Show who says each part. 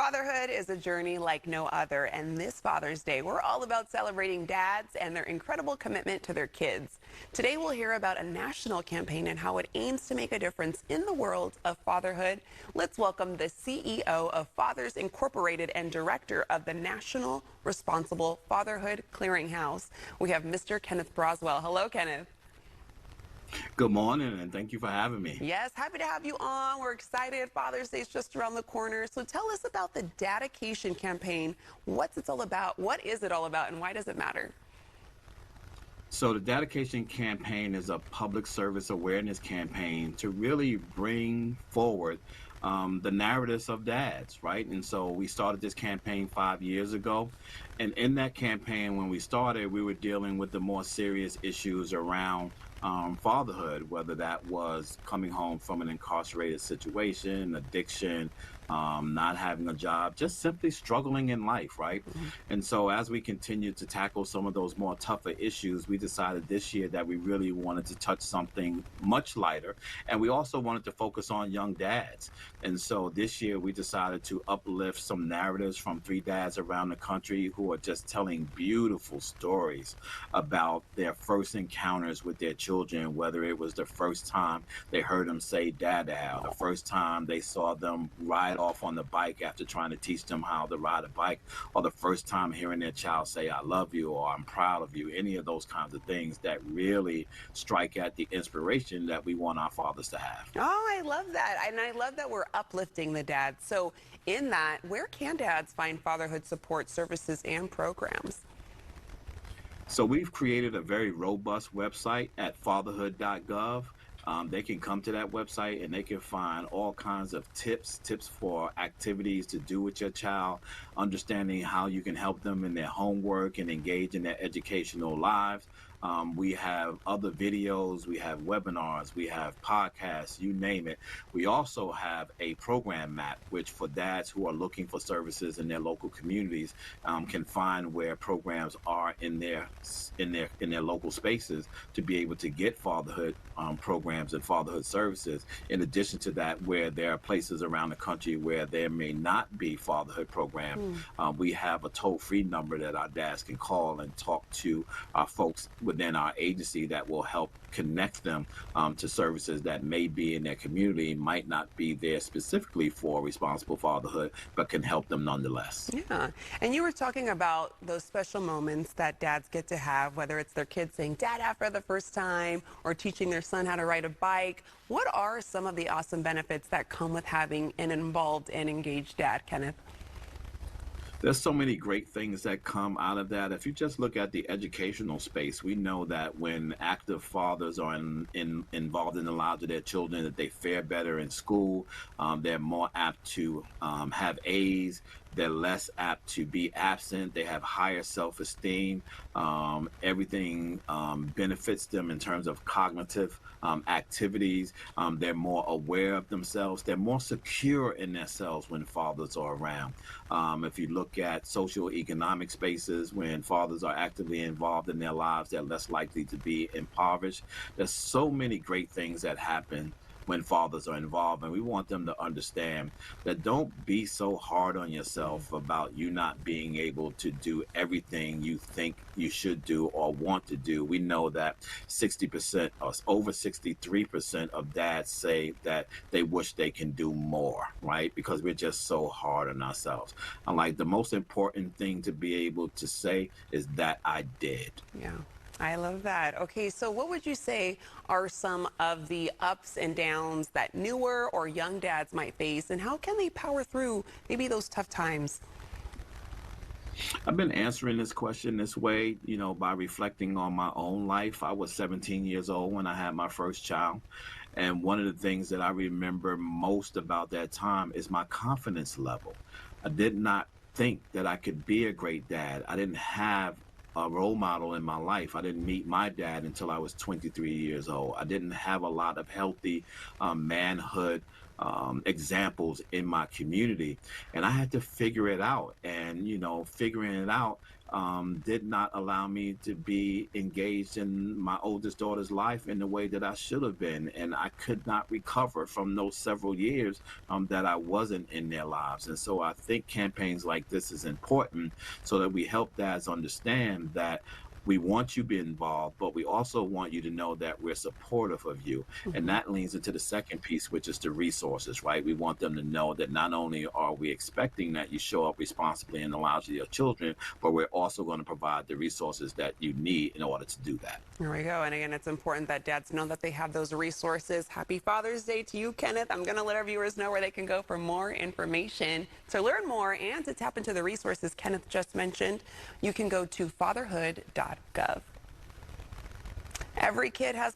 Speaker 1: Fatherhood is a journey like no other, and this Father's Day, we're all about celebrating dads and their incredible commitment to their kids. Today, we'll hear about a national campaign and how it aims to make a difference in the world of fatherhood. Let's welcome the CEO of Fathers Incorporated and director of the National Responsible Fatherhood Clearinghouse. We have Mr. Kenneth Braswell. Hello, Kenneth.
Speaker 2: Good morning, and thank you for having me.
Speaker 1: Yes, happy to have you on. We're excited. Father's Day is just around the corner. So tell us about the DADICATION campaign. What's it all about? What is it all about, and why does it matter?
Speaker 2: So the Dedication campaign is a public service awareness campaign to really bring forward the narratives of dads, right? And so we started this campaign 5 years ago. And in that campaign, when we started, we were dealing with the more serious issues around fatherhood, whether that was coming home from an incarcerated situation, addiction, not having a job, just simply struggling in life, right? And so as we continued to tackle some of those more tougher issues, we decided this year that we really wanted to touch something much lighter. And we also wanted to focus on young dads. And so this year we decided to uplift some narratives from 3 dads around the country who are just telling beautiful stories about their first encounters with their children, whether it was the first time they heard them say dada, or the first time they saw them ride off on the bike after trying to teach them how to ride a bike, or the first time hearing their child say, I love you, or I'm proud of you, any of those kinds of things that really strike at the inspiration that we want our fathers to have.
Speaker 1: Oh, I love that. And I love that we're uplifting the dads. So in that, where can dads find fatherhood support services and programs?
Speaker 2: So we've created a very robust website at fatherhood.gov. They can come to that website and they can find all kinds of tips for activities to do with your child, understanding how you can help them in their homework and engage in their educational lives. We have other videos, we have webinars, we have podcasts, you name it. We also have a program map, which for dads who are looking for services in their local communities can find where programs are in their local spaces to be able to get fatherhood programs and fatherhood services. In addition to that, where there are places around the country where there may not be fatherhood programs, we have a toll-free number that our dads can call and talk to our folks within our agency that will help connect them to services that may be in their community, might not be there specifically for responsible fatherhood, but can help them nonetheless.
Speaker 1: Yeah. And you were talking about those special moments that dads get to have, whether it's their kids saying dada for the first time or teaching their son how to ride a bike. What are some of the awesome benefits that come with having an involved and engaged dad, Kenneth?
Speaker 2: There's so many great things that come out of that. If you just look at the educational space, we know that when active fathers are involved in the lives of their children, that they fare better in school. They're more apt to have A's. They're less apt to be absent. They have higher self-esteem. Everything benefits them in terms of cognitive activities. They're more aware of themselves. They're more secure in themselves when fathers are around. If you look at social economic spaces, when fathers are actively involved in their lives, they're less likely to be impoverished. There's so many great things that happen when fathers are involved, and we want them to understand that don't be so hard on yourself about you not being able to do everything you think you should do or want to do. We know that 60% or over 63% of dads say that they wish they can do more, right? Because we're just so hard on ourselves. And like the most important thing to be able to say is that I did.
Speaker 1: Yeah. I love that. Okay, so what would you say are some of the ups and downs that newer or young dads might face, and how can they power through maybe those tough times?
Speaker 2: I've been answering this question this way, by reflecting on my own life. I was 17 years old when I had my first child. And one of the things that I remember most about that time is my confidence level. I did not think that I could be a great dad. I didn't have a role model in my life. I didn't meet my dad until I was 23 years old. I didn't have a lot of healthy manhood examples in my community, and I had to figure it out. And figuring it out did not allow me to be engaged in my oldest daughter's life in the way that I should have been. And I could not recover from those several years that I wasn't in their lives. And so I think campaigns like this is important so that we help dads understand that we want you to be involved, but we also want you to know that we're supportive of you. And that leans into the second piece, which is the resources, right? We want them to know that not only are we expecting that you show up responsibly in the lives of your children, but we're also going to provide the resources that you need in order to do that.
Speaker 1: There we go. And again, it's important that dads know that they have those resources. Happy Father's Day to you, Kenneth. I'm going to let our viewers know where they can go for more information. To learn more and to tap into the resources Kenneth just mentioned, you can go to fatherhood.gov. Every kid has